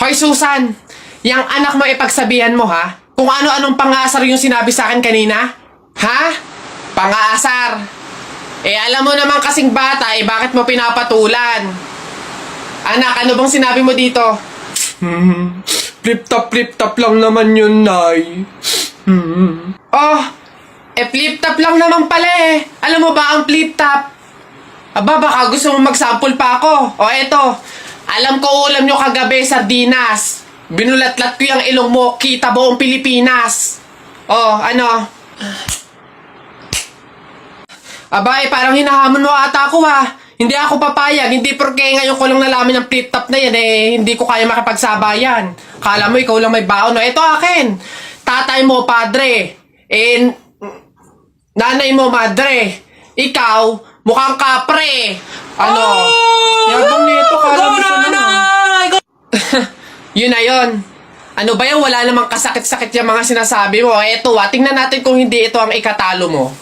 Hoy Susan, yang anak mo ipagsabihan mo ha? Kung ano-anong pangasar yung sinabi sa akin kanina? Ha? Pangasar. Alam mo naman kasing bata, bakit mo pinapatulan? Anak, ano bang sinabi mo dito? Flip-top lang naman yun, Nay. Oh, flip-top lang naman pala eh. Alam mo ba ang flip-top? Aba, baka gusto mo mag-sample pa ako. O eto, alam ko ulam nyo kagabi, sardinas. Binulatlat ko yung ilong mo, kita buong Pilipinas. Oh, ano? Aba, parang hinahamon mo ata ako ha. Hindi ako papayag, hindi porke ngayon ko lang nalaman ng flip-top na yan hindi ko kaya makipagsabayan. Kala mo ikaw lang may baon, no? Ito akin. Tatay mo, padre. Nanay mo, madre. Ikaw, mukhang kapre. Ano? Yabang nito, kala mo siya naman. Yun na yun. Ano ba yan? Wala namang kasakit-sakit yung mga sinasabi mo. Eto tingnan natin kung hindi ito ang ikatalo mo.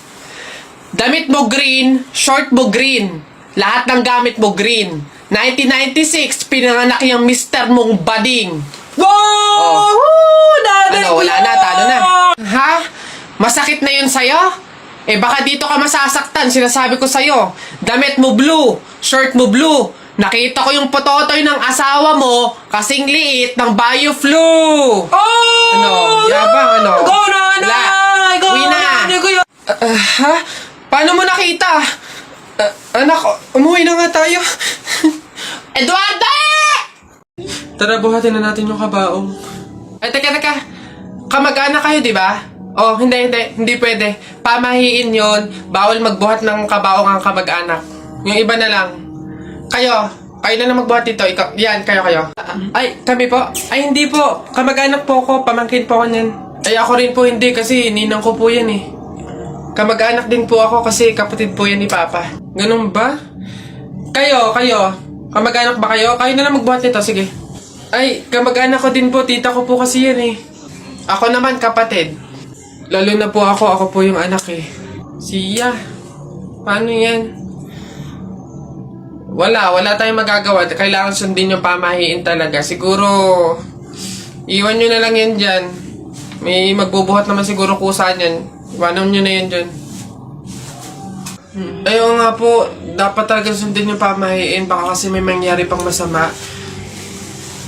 Damit mo green, short mo green. Lahat ng gamit mo green. 1996, pinanganak yung mister mong bading. Wow! Ano, wala na, talo na. Ha? Masakit na yun sa'yo? Baka dito ka masasaktan, sinasabi ko sa'yo. Damit mo blue, shirt mo blue. Nakita ko yung pototoy ng asawa mo kasing liit ng BioFlu. Ano? Yabang, ano? Go na, Nay! Go Uwi na! Ha? Paano mo nakita? Anak, umuwi na nga tayo. Eduardo! Tara, buhatin na natin yung kabaong. Teka. Kamag-anak kayo, di ba? Oh, hindi pwede. Pamahiin yon. Bawal magbuhat ng kabaong ang kamag-anak. Yung iba na lang. Kayo na lang magbuhat dito. Ikaw, yan, kayo. Ay, kami po. Ay, hindi po. Kamag-anak po ko. Pamangkin po ko niyan. Ay, ako rin po hindi kasi ninang ko po yan eh. Kamag-anak din po ako kasi kapatid po yan ni Papa. Ganun ba? Kayo. Kamag-anak ba kayo? Kayo na lang magbuhat nito, sige. Ay, kamag-anak ko din po. Tita ko po kasi yan eh. Ako naman, kapatid. Lalo na po ako po yung anak eh. Siya. Paano yan? Wala tayong magagawa. Kailangan sundin yung pamahiin talaga. Siguro, iwan nyo na lang yan dyan. May magbubuhat naman siguro kusa yan. Iwanan nyo na yan dyan. Ayaw nga po, dapat talaga sundin yung pamahiin. Baka kasi may mangyari pang masama.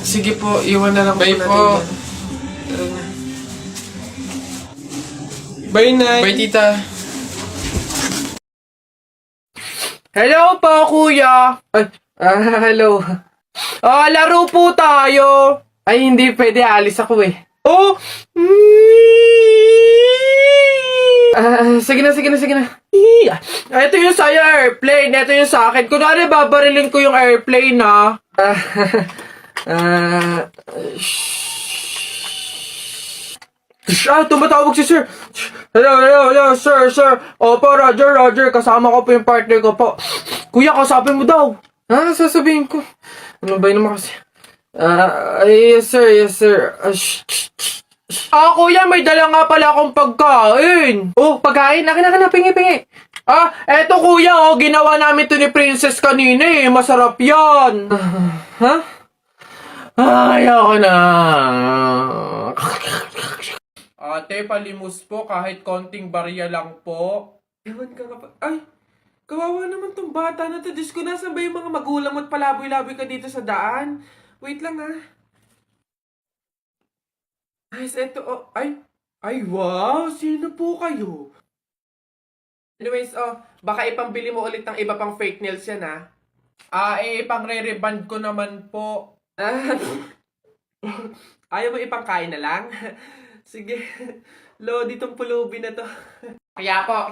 Sige po, iwan na lang po natin po. Tara na. Bye, Nay. Bye, Tita. Hello po, Kuya. Hello. Laro po tayo. Ay, hindi pwede. Alis ako eh. Oh! Sige na. Ito yung sa'yo, airplane. Ito yung sa akin. Kunwari, babarilin ko yung airplane, ha? Tumatawag si Sir. Hello, sir. Opo, Roger. Kasama ko po yung partner ko po. Kuya, kausapin mo daw. Sasabihin ko. Ano ba yun naman kasi? Yes, sir. Kuya, may dala nga pala akong pagkain. Oh, pagkain? Akin, pingi. Eto kuya, ginawa namin to ni Princess kanina eh. Masarap yan. Ha? Ayoko na. Ate, palimos po kahit konting barya lang po. Ewan ka nga pa. Ay, kawawa naman tong bata na to. Diyos ko, nasan ba yung mga magulang mo't palaboy-laboy ka dito sa daan? Wait lang Ay, eto, Ay, wow! Sino po kayo? Anyways, baka ipambili mo ulit ng iba pang fake nails yan, ha? Ipang-re-reband ko naman po. Ayaw mo ipangkain na lang? Sige. Lodi tong pulubi na to. Kaya po.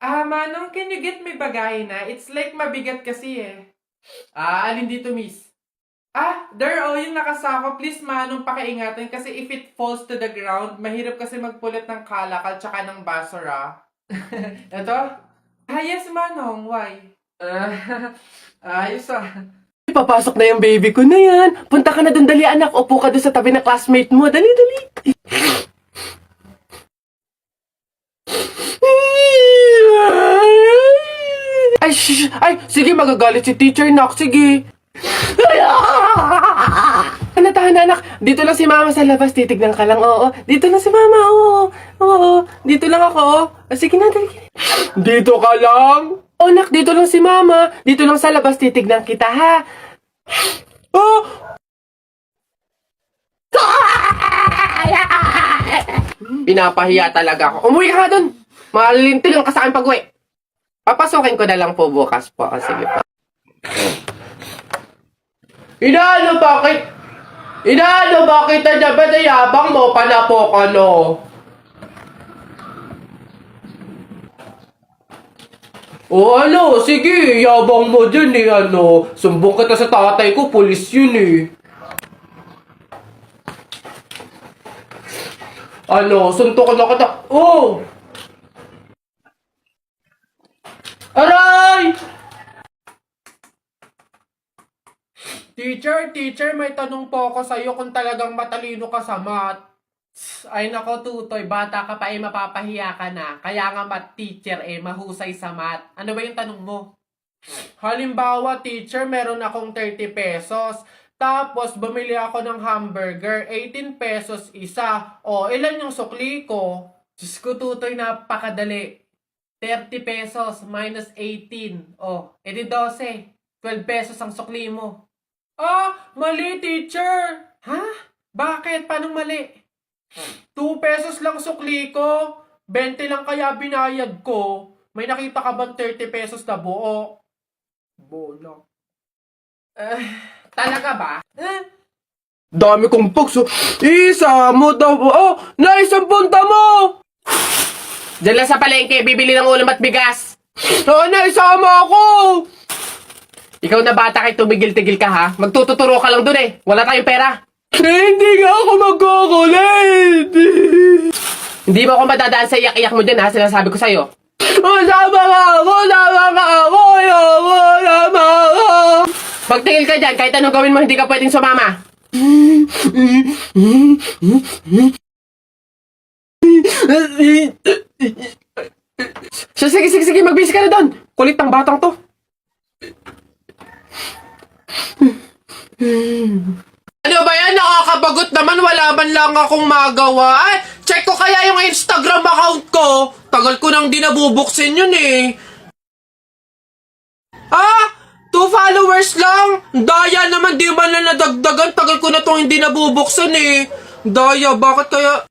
Manong, can you get me bagay na? It's like mabigat kasi eh. Alin dito, miss? There, yung nakasako. Please, Manong, pakiingatan kasi if it falls to the ground, mahirap kasi magpulot ng kalakal tsaka ng basura. Ito? Yes, Manong. Why? Ayos Papasok na yung baby ko na yan. Punta ka na dun, dali anak. Upo ka dun sa tabi ng classmate mo. Dali. Ay, sige, magagalit si teacher, nak. Sige. anak, dito lang si mama sa labas, titignan ka lang, oo. Dito lang si mama, oo. Oo, dito lang ako, oo. Sige na, dali. Dito ka lang? Oh, anak, dito lang si mama. Dito lang sa labas, titignan kita, ha? Oh! Pinapahiya talaga ako. Umuwi ka nga dun. Malilintil lang ka sa akin pag-uwi. Papasukin ko na lang po bukas po. Oh, sige po. Inaano bakit na dyan? Ba't yabang mo? Panapok, ano? O ano, sige, yabang mo dyan eh, ano. Sumbong kita sa tatay ko, pulis yun eh. Ano, suntok na kita. Oh! Aray! Teacher, may tanong po ako sa'yo kung talagang matalino ka sa math. Ay nako, Tutoy, bata ka pa eh, mapapahiya ka na. Kaya nga math teacher eh, mahusay sa math. Ano ba yung tanong mo? Halimbawa, teacher, meron akong 30 pesos. Tapos, bumili ako ng hamburger, 18 pesos isa. O, ilan yung sukli ko? Diyos ko, Tutoy, napakadali. 30 pesos minus 18. O, edi 12. 12 pesos ang sukli mo. Ah, mali, teacher. Ha? Bakit? Paano mali? 2 pesos lang sukli ko. 20 lang kaya binayad ko. May nakita ka bang 30 pesos na buo? Bola. Talaga ba? Dami kong pokso. Isa mo daw. Oh, naisang punta mo! Diyan lang sa palengke, bibili ng ulam at bigas. Oo, naisama ako! Ikaw na bata kay tumigil-tigil ka ha? Magtututuro ka lang dun eh. Wala tayong pera. Hindi nga ako magkukulit. Hindi mo ako madadaan sa iyak-iyak mo dyan ha? Sinasabi ko sa'yo. Sama ka ako! Sama ka ako! Sama ka! Pagtingil ka dyan, kahit anong gawin mo, hindi ka pwedeng sumama. Sige, magbisi ka na doon. Kulit ng batang to. Ano ba yan? Nakakabagot naman. Wala man lang akong magawa. Ay, check ko kaya yung Instagram account ko. Tagal ko nang di nabubuksin yun eh. Ah! 2 followers lang? Daya naman, di man na nadagdagan. Tagal ko na tong hindi nabubuksan eh. Daya, bakit kaya...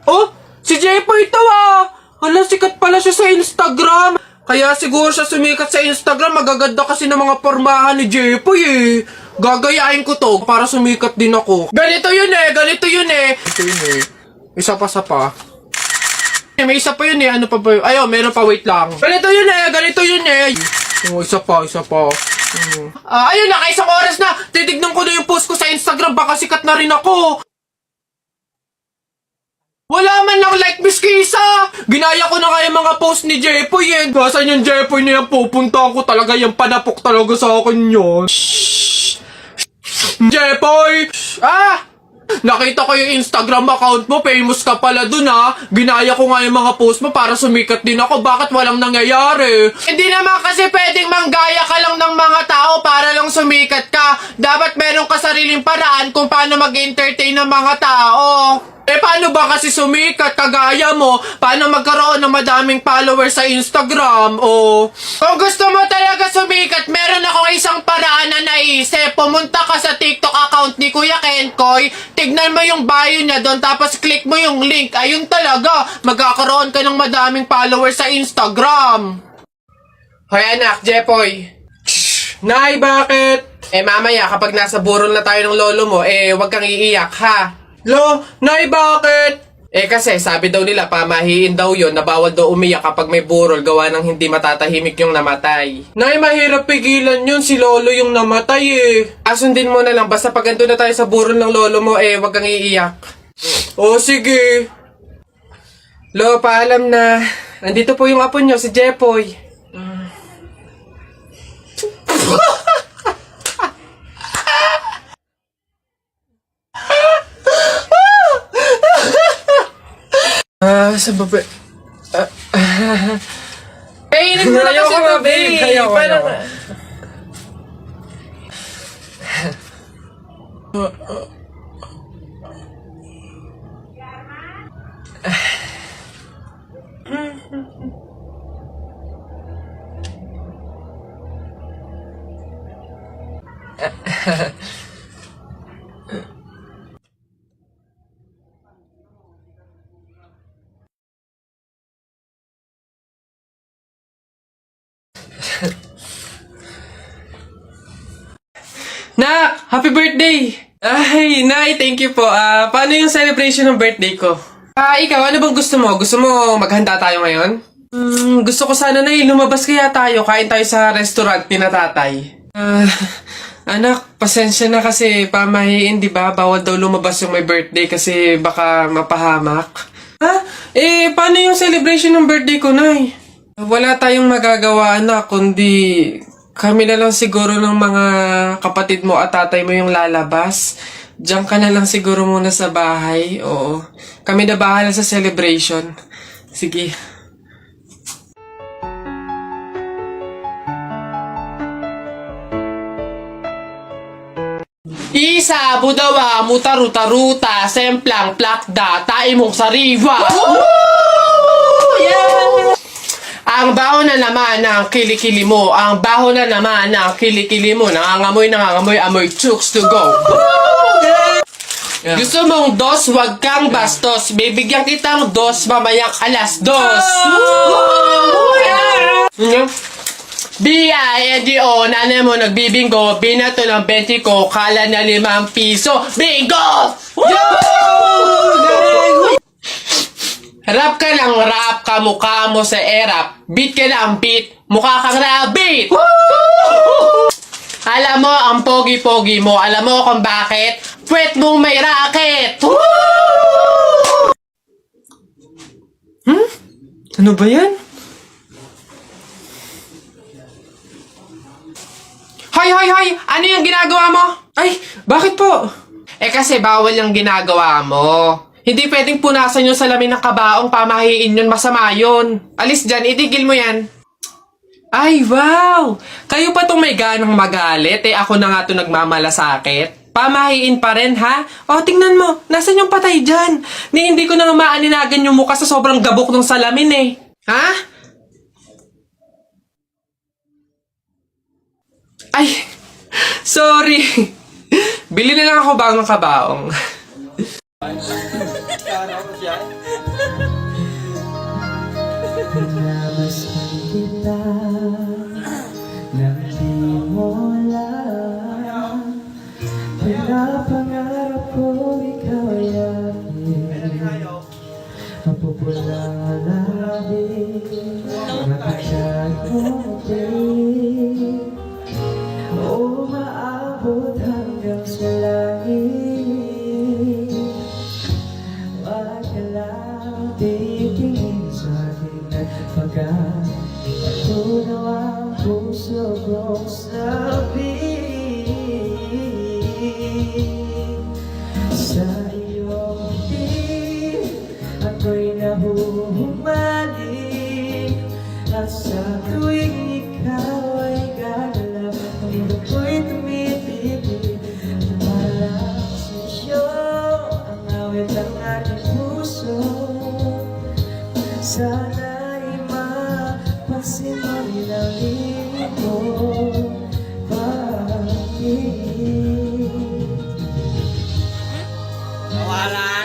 Oh! Si Jepo ito ah! Hala, sikat pala siya sa Instagram. Kaya siguro siya sumikat sa Instagram. Magaganda kasi ng mga pormahan ni Jepo eh. Gagayain ko to para sumikat din ako. Ganito yun eh. Ito yun eh. Isa pa. May isa pa yun eh. Ano pa ba yun? Ayaw, meron pa, wait lang. Ganito yun eh. Oh, isa pa. Ayun na, isang oras na. Titignan ko na yung post ko sa Instagram. Baka sikat na rin ako. Wala man lang like, Miss Kisa! Ginaya ko na nga yung mga post ni Jepoy eh. Basan yung Jepoy na yan, pupunta ko talaga yung panapok talaga sa akin yun. Jepoy! Ah! Nakita ko yung Instagram account mo, famous ka pala dun ha. Ginaya ko nga yung mga post mo para sumikat din ako. Bakit walang nangyayari? Hindi naman kasi pwedeng manggaya ka lang ng mga tao para lang sumikat ka. Dapat meron ka sariling paraan kung paano mag-entertain ng mga tao. Eh, paano ba kasi sumikat kagaya mo? Paano magkaroon ng madaming followers sa Instagram? O, kung gusto mo talaga sumikat, meron akong isang paraan na naisip. Pumunta ka sa TikTok account ni Kuya Kenkoy, tignan mo yung bio niya doon, tapos click mo yung link. Ayun talaga, magkakaroon ka ng madaming followers sa Instagram. Hoy anak, Jepoy. Nay, bakit? Eh, mamaya, kapag nasa burol na tayo ng lolo mo, wag kang iiyak, ha? Lo, Nay, bakit? Eh kasi sabi daw nila pamahiin daw yon na bawal daw umiyak kapag may burol gawa ng hindi matatahimik yung namatay. Nay, mahirap pigilan yun, si lolo yung namatay eh. Asundin mo na lang, basta pag andun na tayo sa burol ng lolo mo wag kang iiyak. Oh, sige. Lo, paalam na. Nandito po yung apo nyo, si Jepoy. Sa baba... Kainin mo na kasi ito, babe. Parang... Nak! Happy birthday! Ay, Nay, thank you po. Paano yung celebration ng birthday ko? Ikaw, ano bang gusto mo? Gusto mo maghanda tayo ngayon? Gusto ko sana, Nay, lumabas kaya tayo. Kain tayo sa restaurant ni na tatay. Anak, pasensya na kasi pamahiin, di ba? Bawal daw lumabas yung may birthday kasi baka mapahamak. Paano yung celebration ng birthday ko, Nay? Wala tayong magagawa, anak, kundi kami na lang siguro ng mga kapatid mo at tatay mo yung lalabas. Diyan ka na lang siguro muna sa bahay. Oo. Kami na bahala sa celebration. Sige. Isa, budawa, mutaruta-ruta, semplang, plakda, taimong sariwa. Yeah! Ang baho na naman ng kilikili mo. Ang baho na naman ng kilikili mo. Nangangamoy, amoy chooks to go. Yeah. Gusto mong dos, wag kang bastos. Bibigyan kitang dos, mamayang alas dos. B-I-N-G-O, nanay mo nagbibingo, binato ng 20 ko, kala na 5 piso. Bingo! Rap ka ng rap, kamukha mo sa erap. Beat ka ng beat, mukha kang rabbit. Alam mo ang pogi-pogi mo, alam mo kung bakit? Puwet mong may racket. Ano ba yan? Hoy! Ano yung ginagawa mo? Ay, bakit po? Kasi bawal yung ginagawa mo. Hindi pwedeng punasan yung salamin ng kabaong, pamahiin yun, masama yun. Alis dyan, itigil mo yan. Ay, wow! Kayo pa tong may ganang magalit, ako na nga to nagmamalasakit. Pamahiin pa rin, ha? O, tingnan mo, nasan yung patay dyan? Hindi ko na maaninagan yung mukha sa sobrang gabok ng salamin, Ha? Ay, sorry. Bili na lang ako bagong kabaong. Pinamasin kita nang di mo alam. Pinapangarap ko ikaw ay akin. Mapupulang alabi, mapagkat mo din. O maabot hanggang sa langit. Wag ka lang titingin sa akin at pagkat tunaw ang puso kong sabik. Sa iyong ngiti ako'y nahuhumalik. At sa tuwing ikaw ay gagalaw, ang mundo ko'y tumitibig. Lumalang sa iyo ang awit ng aking puso. Sana'y mapansin mo rin ang iyong pag-ibig. Wala!